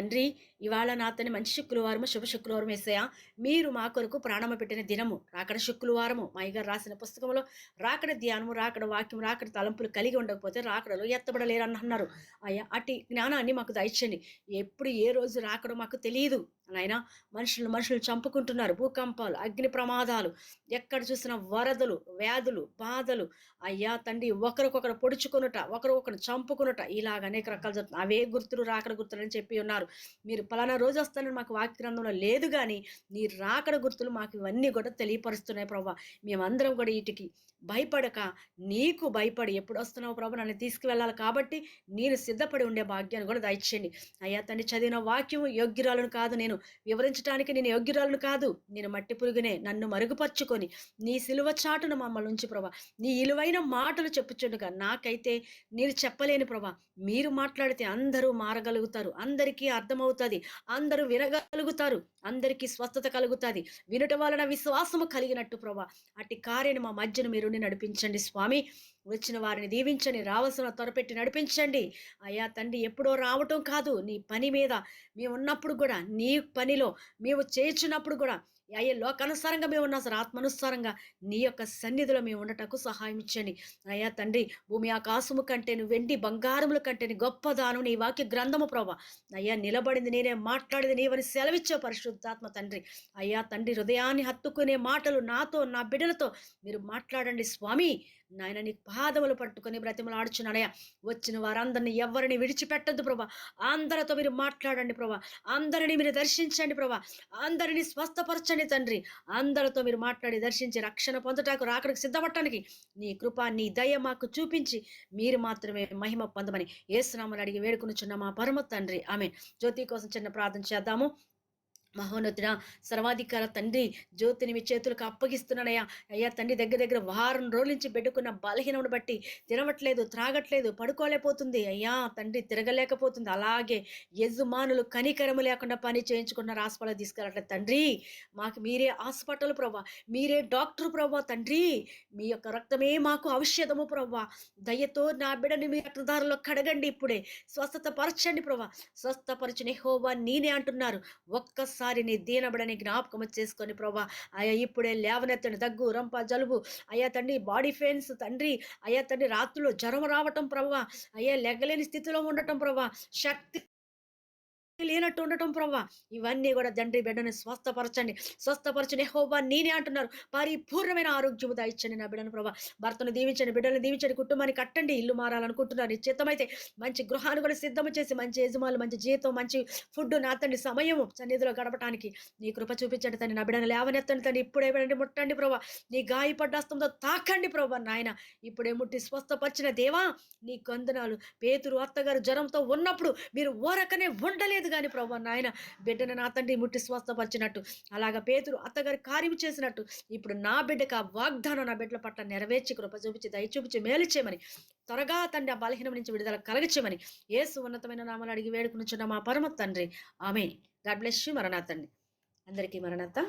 తండ్రి, ఇవాళ నా తండ్రి మంచి శుక్రవారము, శుభ శుక్రవారం యేసయ్యా. మీరు మా కొరకు ప్రాణము పెట్టిన దినము, రాకడ శుక్రవారము. మా అయ్యగారు రాసిన పుస్తకంలో రాకడ ధ్యానము, రాకడ వాక్యం, రాకడ తలంపులు కలిగి ఉండకపోతే రాకడలో ఎత్తబడలేరని అన్నారు. అయ్యా, అట్టి జ్ఞానాన్ని మాకు దయచేయండి. ఎప్పుడు ఏ రోజు రాకడో మాకు తెలియదు నాయనా. మనుషులు చంపుకుంటున్నారు. భూకంపాలు, అగ్ని ప్రమాదాలు, ఎక్కడ చూసినా వరదలు, వ్యాధులు, బాధలు. అయ్యా తండ్రి, ఒకరికొకరు పొడుచుకొనుట, ఒకరు చంపుకొనుట, ఇలాగ అనేక రకాలు జరుగుతుంది. అవే గుర్తులు, రాకడ గుర్తులు అని చెప్పి ఉన్నారు. మీరు పలానా రోజు వస్తానని మాకు వాక్య గ్రంథంలో లేదు, కానీ నీ రాకడ గుర్తులు మాకు ఇవన్నీ కూడా తెలియపరుస్తున్నాయి ప్రభా. మేమందరం కూడా వీటికి భయపడక, నీకు భయపడి ఎప్పుడు వస్తున్నావు ప్రభా, నన్ను తీసుకువెళ్ళాలి కాబట్టి నేను సిద్ధపడి ఉండే భాగ్యాన్ని కూడా దయచేయండి. అయ్యా తండ్రి, చదివిన వాక్యం యోగ్యురాలను కాదు, నేను వివరించడానికి నేను యోగ్యురాలను కాదు, నేను మట్టి పురుగునే. నన్ను మరుగుపరుచుకొని నీ సిలువ చాటున మమ్మల్ని ఉంచి ప్రభా. నీ ఇలువైన మాటలు చెప్పుచుండగా నాకైతే నేను చెప్పలేను ప్రభా. మీరు మాట్లాడితే అందరూ మారగలుగుతారు, అందరికీ అర్థమవుతుంది, అందరూ వినగలుగుతారు, అందరికీ స్వస్థత కలుగుతుంది. వినుట వలన విశ్వాసము కలిగినట్టు ప్రభా. అట్టి కార్యాన్ని మా మధ్యను మీరు నడిపించండి స్వామి. వచ్చిన వారిని దీవించండి, రావాల్సిన త్వరపెట్టి నడిపించండి. అయ్యా తండ్రి, ఎప్పుడో రావటం కాదు, నీ పని మీద మేము ఉన్నప్పుడు కూడా, నీ పనిలో మేము చేర్చున్నప్పుడు కూడా, అయ్యా లోకానుసారంగా మేము ఉన్నా సరే ఆత్మానుసారంగా నీ యొక్క సన్నిధిలో మేము ఉండటకు సహాయం ఇచ్చండి. అయ్యా తండ్రి, భూమి ఆకాశము కంటేను, వెండి బంగారముల కంటేను గొప్ప దానం నీ వాక్య గ్రంథము ప్రభా. అయ్యా, నిలబడింది నేనే, మాట్లాడింది నీవని సెలవిచ్చే పరిశుద్ధాత్మ తండ్రి. అయ్యా తండ్రి, హృదయాన్ని హత్తుకునే మాటలు నాతో, నా బిడ్డలతో మీరు మాట్లాడండి స్వామి. నాయన, నీ పాదములు పట్టుకొని బ్రతిమలాడుచున్నానయ్యా. వచ్చిన వారందరినీ ఎవరిని విడిచిపెట్టద్దు ప్రభా. అందరితో మీరు మాట్లాడండి ప్రభా. అందరినీ మీరు దర్శించండి ప్రభా. అందరినీ స్వస్థపరచండి తండ్రి. అందరితో మీరు మాట్లాడి దర్శించి రక్షణ పొందటానికి, రాకడికి సిద్ధపడటానికి నీ కృప, నీ దయ మాకు చూపించి మీరు మాత్రమే మహిమ పొందమని యేసు నామమున అడిగి వేడుకొనుచున్న మా పరమ తండ్రి, ఆమేన్. జ్యోతి కోసం చిన్న ప్రార్థన చేద్దాము. మహోన్నతుడా, సర్వాధికార తండ్రి, జ్యోతిని మీ చేతులకు అప్పగిస్తున్నానయ్యా. అయ్యా తండ్రి, దగ్గర వారం రోజుల నుంచి పెట్టుకున్న బలహీనమును బట్టి తినవట్లేదు, త్రాగట్లేదు, పడుకోలేకపోతుంది. అయ్యా తండ్రి, తిరగలేకపోతుంది. అలాగే యజమానులు కనికరము లేకుండా పని చేయించుకున్న హాస్పిటల్ తీసుకెళ్ళట్లేదు తండ్రి. మాకు మీరే హాస్పిటల్ ప్రభా, మీరే డాక్టర్ ప్రభా తండ్రి. మీ యొక్క రక్తమే మాకు ఔషధము ప్రభా. దయతో నా బిడ్డని మీ రక్తదారులో కడగండి, ఇప్పుడే స్వస్థత పరచండి ప్రభా. స్వస్థపరచుని యెహోవా నేనే అంటున్నారు. ఒక్కసారి నీ దీనబడని జ్ఞాపకం చేసుకొని ప్రభా. అయ్యా ఇప్పుడే లేవనెత్తండి. దగ్గు, రంప, జలుబు, అయ్యా తండ్రి, బాడీ పెయిన్స్ తండ్రి, అయ్యా తండ్రి, రాత్రులు జ్వరం రావటం ప్రభా. అయ్యా లెగ్గలేని స్థితిలో ఉండటం ప్రభా. శక్తి లేనట్టు ఉండటం ప్రభా. ఇవన్నీ కూడా తండ్రి, బిడ్డను స్వస్థపరచండి యెహోవా నేనే అంటున్నారు. పరిపూర్ణమైన ఆరోగ్యము దయచండి నా బిడ్డను ప్రభా. భర్తను దీవించండి, బిడ్డలను దీవించండి, కుటుంబాన్ని కట్టండి. ఇల్లు మారాలనుకుంటున్నారు, నిశ్చితమైతే మంచి గృహాన్ని కూడా సిద్ధం చేసి, మంచి యజమానులు, మంచి జీతం, మంచి ఫుడ్, నా తండ్రి సమయము సన్నిధిలో గడపడానికి నీ కృప చూపించండి తండ్రి. నా బిడ్డను లేవనెత్తండి తండ్రి. ఇప్పుడే బిడ్డని ముట్టండి ప్రభా. నీ గాయపడ్డ హస్తంతో తాకండి ప్రభా. నాయన ఇప్పుడే ముట్టి స్వస్థపరిచిన దేవా నీ కొందనాలు. పేతురు అత్తగారు జ్వరంతో ఉన్నప్పుడు మీరు ఓరకనే ఉండలేదు కానీ ప్రభా. నాయన బిడ్డను నా తండ్రి ముట్టి స్వస్థపరిచినట్టు, అలాగా పేతురు అత్తగారి కార్యం చేసినట్టు ఇప్పుడు నా బిడ్డకు ఆ వాగ్దానం నా బిడ్డల పట్ల నెరవేర్చి కృప చూపించి, దయ చూపించి, మేలు చేయమని, త్వరగా తండ్రి ఆ బలహీనం నుంచి విడుదల కలగచేయమని యేసు ఉన్నతమైన నామమున అడిగి వేడుకొనుచున్న మా పరమ తండ్రి, ఆమేన్. God bless you. మరణాత అండి. అందరికీ మరణాత.